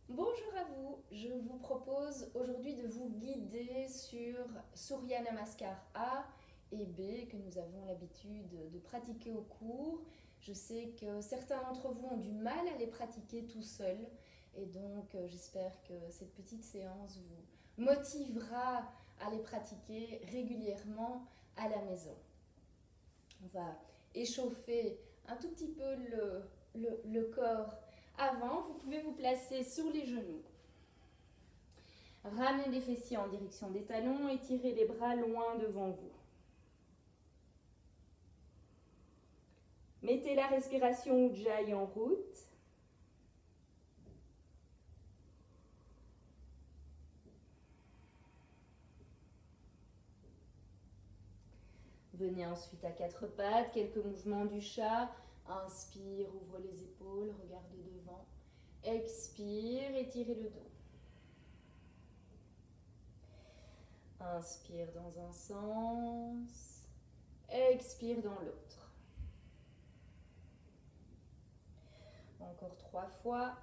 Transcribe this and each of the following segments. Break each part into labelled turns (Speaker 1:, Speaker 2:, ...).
Speaker 1: Bonjour à vous, je vous propose aujourd'hui de vous guider sur Surya Namaskar A et B que nous avons l'habitude de pratiquer au cours. Je sais que certains d'entre vous ont du mal à les pratiquer tout seuls et donc j'espère que cette petite séance vous motivera à les pratiquer régulièrement à la maison. On va échauffer un tout petit peu le corps avant. Vous pouvez vous placer sur les genoux. Ramenez les fessiers en direction des talons et tirez les bras loin devant vous. Mettez la respiration Ujjayi en route. Venez ensuite à quatre pattes, quelques mouvements du chat. Inspire, ouvre les épaules, regarde devant. Expire, étirez le dos. Inspire dans un sens, expire dans l'autre. Encore 3 fois.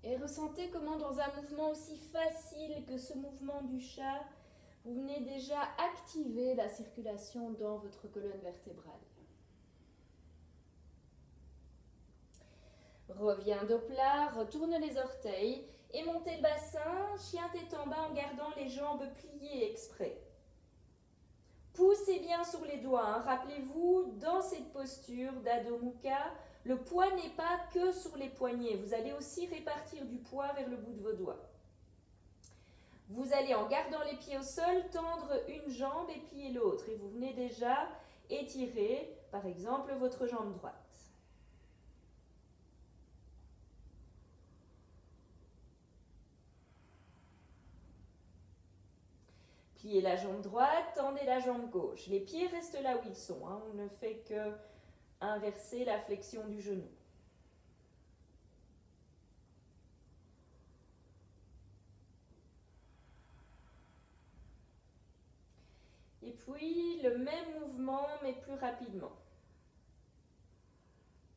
Speaker 1: Et ressentez comment dans un mouvement aussi facile que ce mouvement du chat, vous venez déjà activer la circulation dans votre colonne vertébrale. Reviens dos plat, retourne les orteils et montez le bassin, chien tête en bas en gardant les jambes pliées exprès. Poussez bien sur les doigts, hein. Rappelez-vous, dans cette posture d'Adho Mukha, le poids n'est pas que sur les poignets. Vous allez aussi répartir du poids vers le bout de vos doigts. Vous allez, en gardant les pieds au sol, tendre une jambe et plier l'autre. Et vous venez déjà étirer, par exemple, votre jambe droite. Pliez la jambe droite, tendez la jambe gauche. Les pieds restent là où ils sont, hein. On ne fait que inverser la flexion du genou. Et puis, le même mouvement, mais plus rapidement.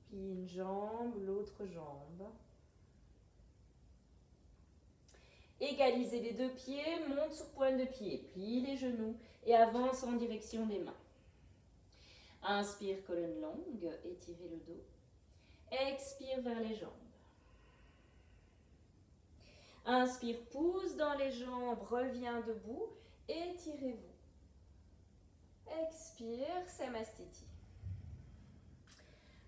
Speaker 1: Plie une jambe, l'autre jambe. Égalisez les deux pieds, monte sur pointe de pied, plie les genoux et avance en direction des mains. Inspire, colonne longue, étirez le dos. Expire vers les jambes. Inspire, pousse dans les jambes, reviens debout, étirez-vous. Expire, Samastiti.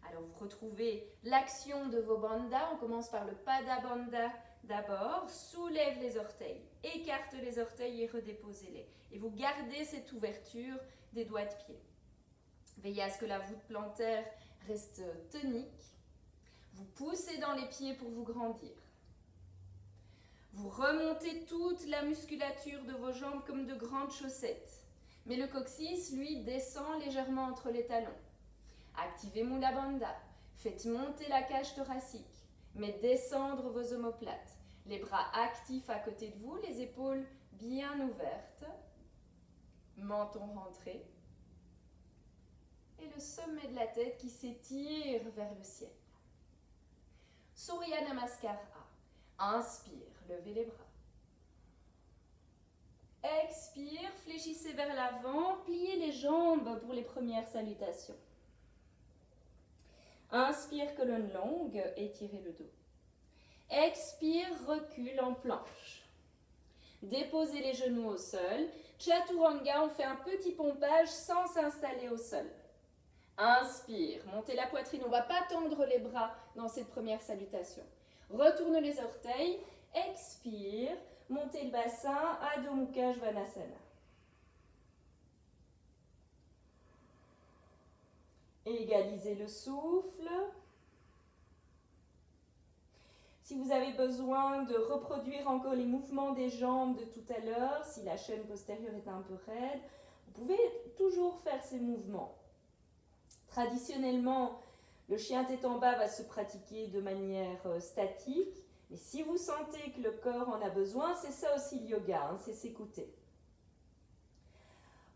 Speaker 1: Alors vous retrouvez l'action de vos bandhas. On commence par le Pada Bandha d'abord. Soulève les orteils, écarte les orteils et redéposez-les. Et vous gardez cette ouverture des doigts de pied. Veillez à ce que la voûte plantaire reste tonique. Vous poussez dans les pieds pour vous grandir. Vous remontez toute la musculature de vos jambes comme de grandes chaussettes. Mais le coccyx, lui, descend légèrement entre les talons. Activez Mula Bandha. Faites monter la cage thoracique, mais descendre vos omoplates. Les bras actifs à côté de vous, les épaules bien ouvertes. Menton rentré. Et le sommet de la tête qui s'étire vers le ciel. Surya Namaskar A. Inspire, levez les bras. Expire, fléchissez vers l'avant, pliez les jambes pour les premières salutations. Inspire, colonne longue, étirez le dos. Expire, recule en planche. Déposez les genoux au sol. Chaturanga, on fait un petit pompage sans s'installer au sol. Inspire, montez la poitrine, on ne va pas tendre les bras dans cette première salutation. Retourne les orteils, expire, montez le bassin, Adho Mukha Svanasana. Égalisez le souffle. Si vous avez besoin de reproduire encore les mouvements des jambes de tout à l'heure, si la chaîne postérieure est un peu raide, vous pouvez toujours faire ces mouvements. Traditionnellement, le chien tête en bas va se pratiquer de manière statique, mais si vous sentez que le corps en a besoin, c'est ça aussi le yoga, hein, c'est s'écouter.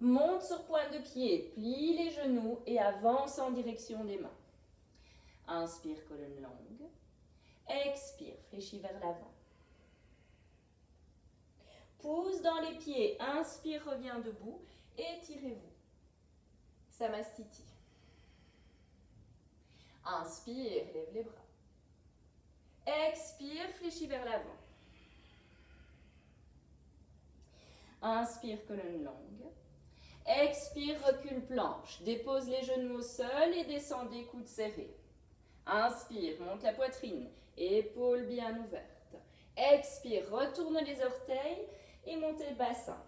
Speaker 1: Monte sur pointe de pied, plie les genoux et avance en direction des mains. Inspire, colonne longue. Expire, fléchis vers l'avant. Pousse dans les pieds, inspire, reviens debout, étirez-vous. Samastiti. Inspire, lève les bras. Expire, fléchis vers l'avant. Inspire, colonne longue. Expire, recule, planche. Dépose les genoux au sol et descendez, coudes serrés. Inspire, monte la poitrine, épaules bien ouvertes. Expire, retourne les orteils et montez le bassin.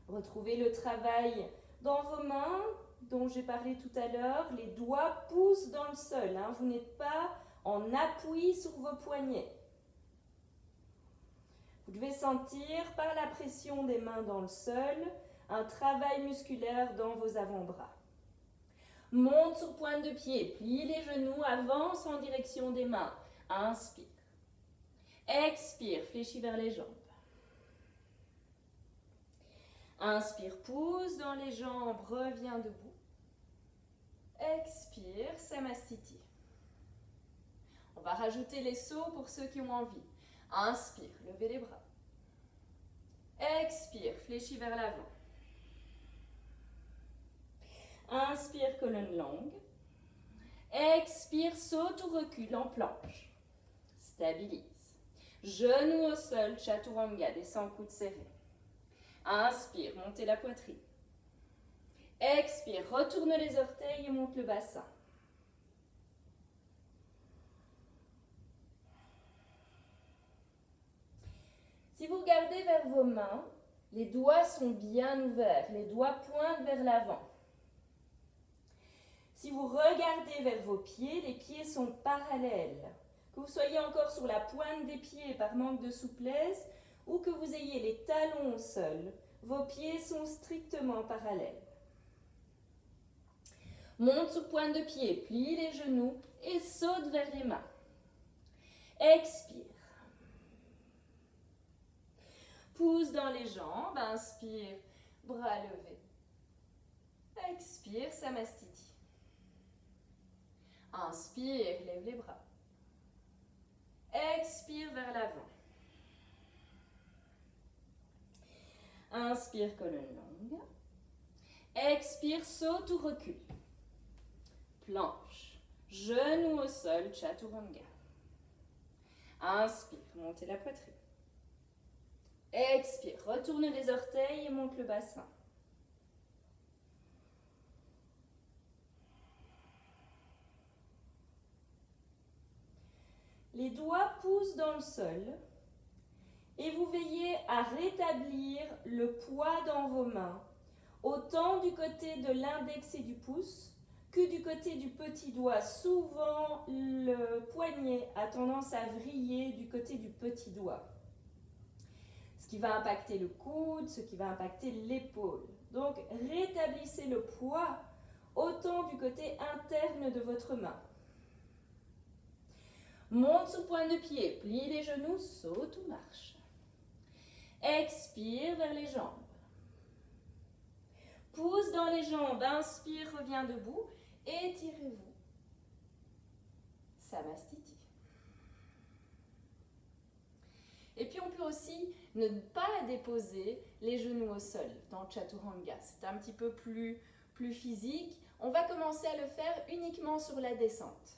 Speaker 1: Retrouvez le travail dans vos mains, dont j'ai parlé tout à l'heure. Les doigts poussent dans le sol. Vous n'êtes pas en appui sur vos poignets. Vous devez sentir par la pression des mains dans le sol un travail musculaire dans vos avant-bras. Monte sur pointe de pied, plie les genoux, avance en direction des mains. Inspire. Expire, fléchis vers les jambes. Inspire, pousse dans les jambes, reviens debout. Expire, samastiti. On va rajouter les sauts pour ceux qui ont envie. Inspire, levez les bras. Expire, fléchis vers l'avant. Inspire, colonne longue. Expire, saute ou recule en planche. Stabilise. Genoux au sol, chaturanga, descend coudes serrés. Inspire, montez la poitrine. Expire, retourne les orteils et monte le bassin. Si vous regardez vers vos mains, les doigts sont bien ouverts, les doigts pointent vers l'avant. Si vous regardez vers vos pieds, les pieds sont parallèles. Que vous soyez encore sur la pointe des pieds par manque de souplesse ou que vous ayez les talons au sol, vos pieds sont strictement parallèles. Monte sur pointe de pied, plie les genoux et saute vers les mains. Expire. Pousse dans les jambes, inspire, bras levés. Expire, samastiti. Inspire, lève les bras. Expire vers l'avant. Inspire, colonne longue. Expire, saute ou recule. Planche. Genoux au sol, chaturanga. Inspire, montez la poitrine. Expire, retourne les orteils et monte le bassin. Les doigts poussent dans le sol et vous veillez à rétablir le poids dans vos mains, autant du côté de l'index et du pouce que du côté du petit doigt. Souvent, le poignet a tendance à vriller du côté du petit doigt, ce qui va impacter le coude, ce qui va impacter l'épaule. Donc, rétablissez le poids autant du côté interne de votre main. Monte sous pointe de pied, plie les genoux, saute ou marche. Expire vers les jambes. Pousse dans les jambes, inspire, reviens debout, étirez-vous. Samastiti. Et puis on peut aussi ne pas déposer les genoux au sol dans Chaturanga. C'est un petit peu plus physique. On va commencer à le faire uniquement sur la descente.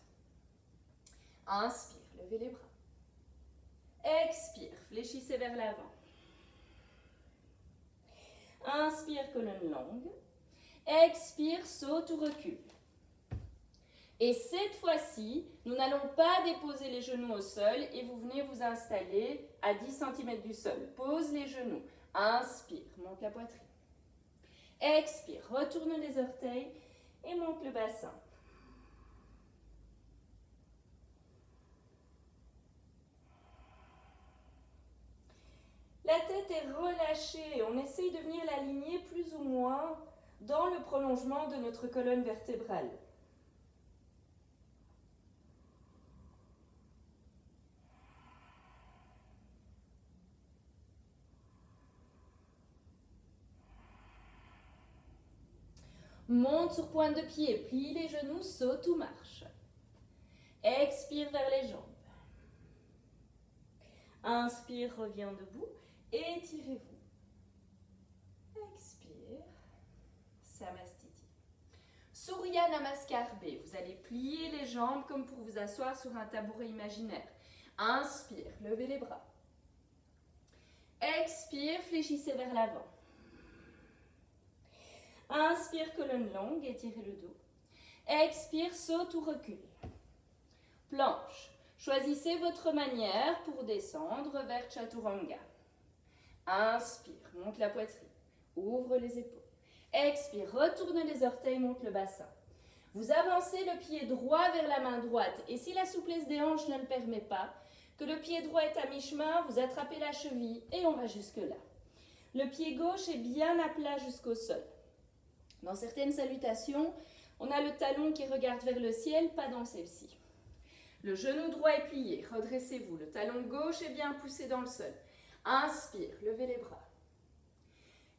Speaker 1: Inspire, levez les bras. Expire, fléchissez vers l'avant. Inspire, colonne longue. Expire, saute ou recule. Et cette fois-ci, nous n'allons pas déposer les genoux au sol et vous venez vous installer à 10 cm du sol. Pose les genoux. Inspire, monte la poitrine. Expire, retourne les orteils et monte le bassin. La tête est relâchée. On essaye de venir l'aligner plus ou moins dans le prolongement de notre colonne vertébrale. Monte sur pointe de pied, plie les genoux, saute ou marche. Expire vers les jambes. Inspire, reviens debout, étirez-vous. Expire, Samastiti. Surya Namaskar B, vous allez plier les jambes comme pour vous asseoir sur un tabouret imaginaire. Inspire, levez les bras. Expire, fléchissez vers l'avant. Inspire, colonne longue, étirez le dos. Expire, saute ou recule. Planche. Choisissez votre manière pour descendre vers Chaturanga. Inspire, monte la poitrine, ouvre les épaules. Expire, retourne les orteils, monte le bassin. Vous avancez le pied droit vers la main droite et si la souplesse des hanches ne le permet pas, que le pied droit est à mi-chemin, vous attrapez la cheville et on va jusque-là. Le pied gauche est bien à plat jusqu'au sol. Dans certaines salutations, on a le talon qui regarde vers le ciel, pas dans celle-ci. Le genou droit est plié, redressez-vous. Le talon gauche est bien poussé dans le sol. Inspire, levez les bras.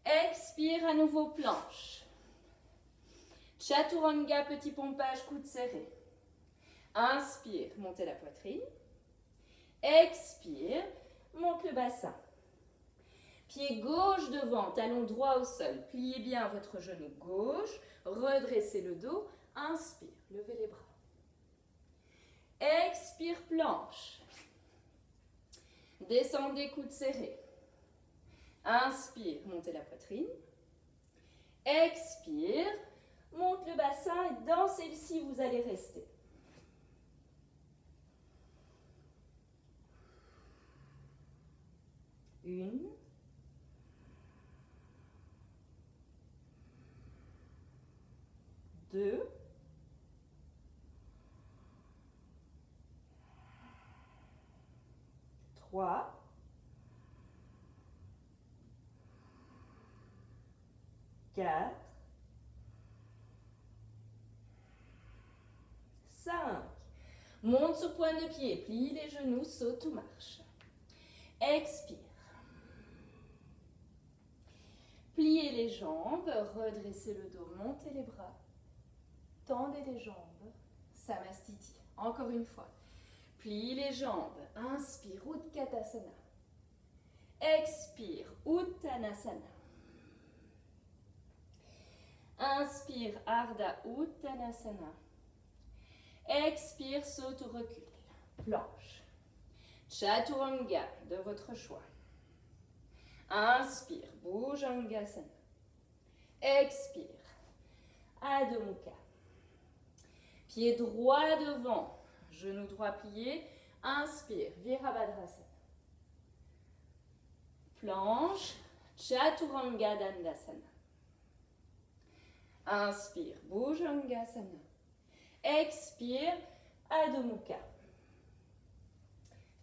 Speaker 1: Expire, à nouveau planche. Chaturanga, petit pompage, coude serré. Inspire, montez la poitrine. Expire, monte le bassin. Pied gauche devant, talon droit au sol. Pliez bien votre genou gauche, redressez le dos. Inspire, levez les bras. Expire, planche. Descendez, coude serré. Inspire, montez la poitrine. Expire, monte le bassin et dans celle-ci, vous allez rester. Une. Deux. 3, 4, 5. Monte sur pointe de pied, plie les genoux, saute ou marche. Expire. Pliez les jambes, redressez le dos, montez les bras. Tendez les jambes, Samastiti. Encore une fois. Plie les jambes. Inspire, Utkatasana. Expire, Uttanasana. Inspire, Ardha Uttanasana. Expire, saute ou recule. Planche. Chaturanga, de votre choix. Inspire, Bhujangasana. Expire, Adho Mukha. Pied droit devant. Genou droit plié, inspire, Virabhadrasana. Planche, Chaturanga Dandasana. Inspire, Bhujangasana. Expire, Adho Mukha.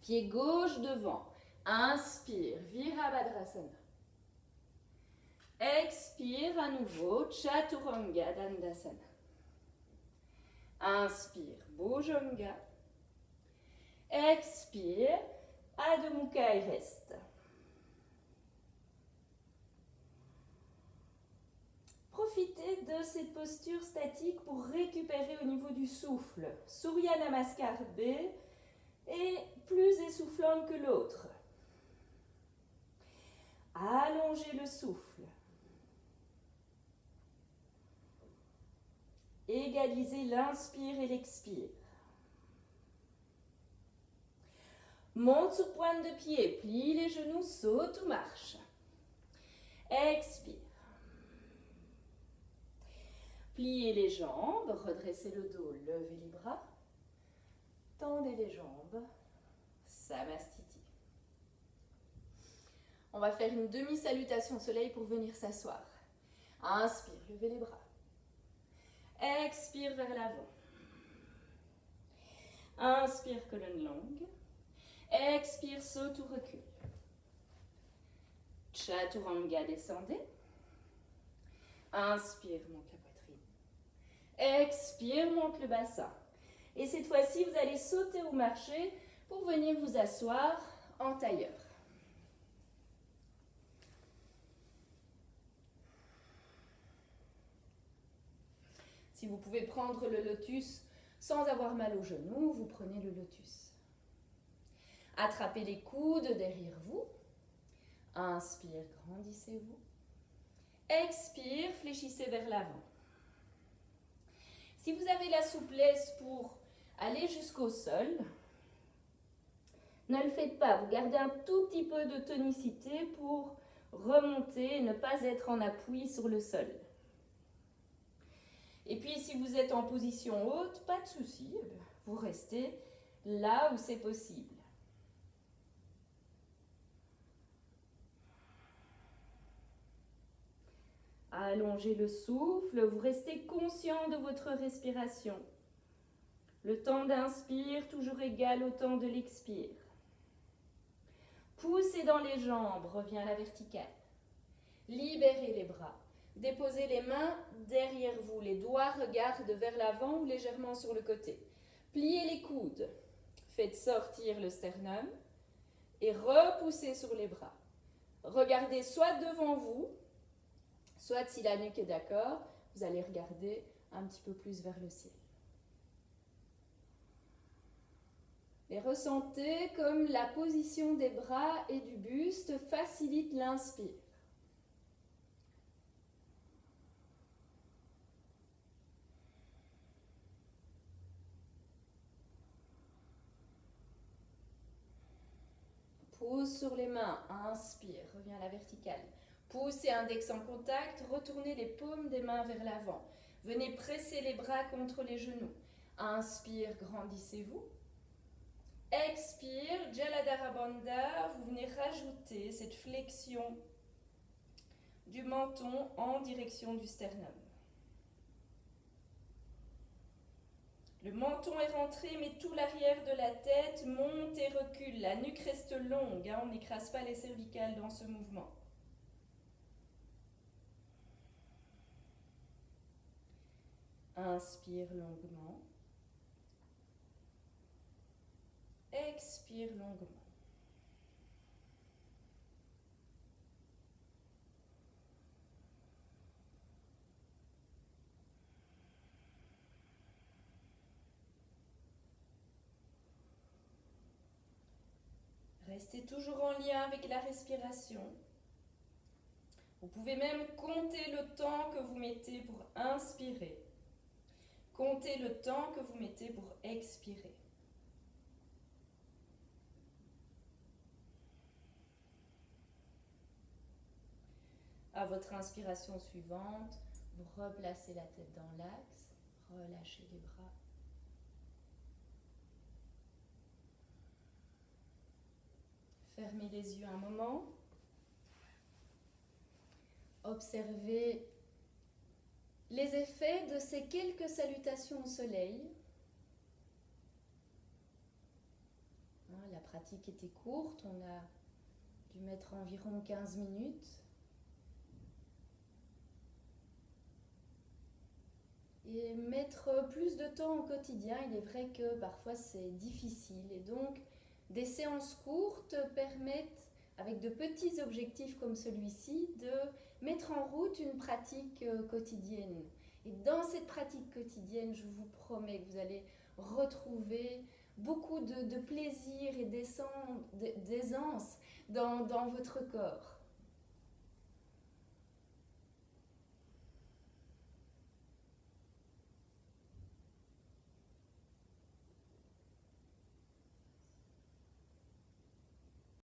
Speaker 1: Pied gauche devant, inspire, Virabhadrasana. Expire à nouveau, Chaturanga Dandasana. Inspire, Bhujanga. Expire, Adho Mukha et reste. Profitez de cette posture statique pour récupérer au niveau du souffle. Surya Namaskar B est plus essoufflante que l'autre. Allongez le souffle. Égalisez l'inspire et l'expire. Monte sur pointe de pied, plie les genoux, saute ou marche. Expire. Pliez les jambes, redressez le dos, levez les bras. Tendez les jambes. Samastiti. On va faire une demi-salutation au soleil pour venir s'asseoir. Inspire, levez les bras. Expire vers l'avant. Inspire, colonne longue. Expire, saute ou recule. Chaturanga, descendez. Inspire, monte la poitrine. Expire, monte le bassin. Et cette fois-ci, vous allez sauter ou marcher pour venir vous asseoir en tailleur. Si vous pouvez prendre le lotus sans avoir mal au genou, vous prenez le lotus. Attrapez les coudes derrière vous. Inspire, grandissez-vous. Expire, fléchissez vers l'avant. Si vous avez la souplesse pour aller jusqu'au sol, ne le faites pas. Vous gardez un tout petit peu de tonicité pour remonter et ne pas être en appui sur le sol. Et puis, si vous êtes en position haute, pas de souci, vous restez là où c'est possible. Allongez le souffle, vous restez conscient de votre respiration. Le temps d'inspire, toujours égal au temps de l'expire. Poussez dans les jambes, revient à la verticale. Libérez les bras. Déposez les mains derrière vous. Les doigts regardent vers l'avant ou légèrement sur le côté. Pliez les coudes. Faites sortir le sternum et repoussez sur les bras. Regardez soit devant vous, soit si la nuque est d'accord, vous allez regarder un petit peu plus vers le ciel. Et ressentez comme la position des bras et du buste facilite l'inspire. Pouce sur les mains, inspire, reviens à la verticale. Pouce et index en contact, retournez les paumes des mains vers l'avant. Venez presser les bras contre les genoux. Inspire, grandissez-vous. Expire, Jaladhara Bandha, vous venez rajouter cette flexion du menton en direction du sternum. Le menton est rentré, mais tout l'arrière de la tête monte et recule. La nuque reste longue, on n'écrase pas les cervicales dans ce mouvement. Inspire longuement. Expire longuement. Restez toujours en lien avec la respiration. Vous pouvez même compter le temps que vous mettez pour inspirer. Comptez le temps que vous mettez pour expirer. À votre inspiration suivante, vous replacez la tête dans l'axe, relâchez les bras. Fermez les yeux un moment. Observez les effets de ces quelques salutations au soleil. La pratique était courte, on a dû mettre environ 15 minutes. Et mettre plus de temps au quotidien, il est vrai que parfois c'est difficile. Et donc, des séances courtes permettent, avec de petits objectifs comme celui-ci, de mettre en route une pratique quotidienne. Et dans cette pratique quotidienne, je vous promets que vous allez retrouver beaucoup de plaisir et d'aisance dans votre corps.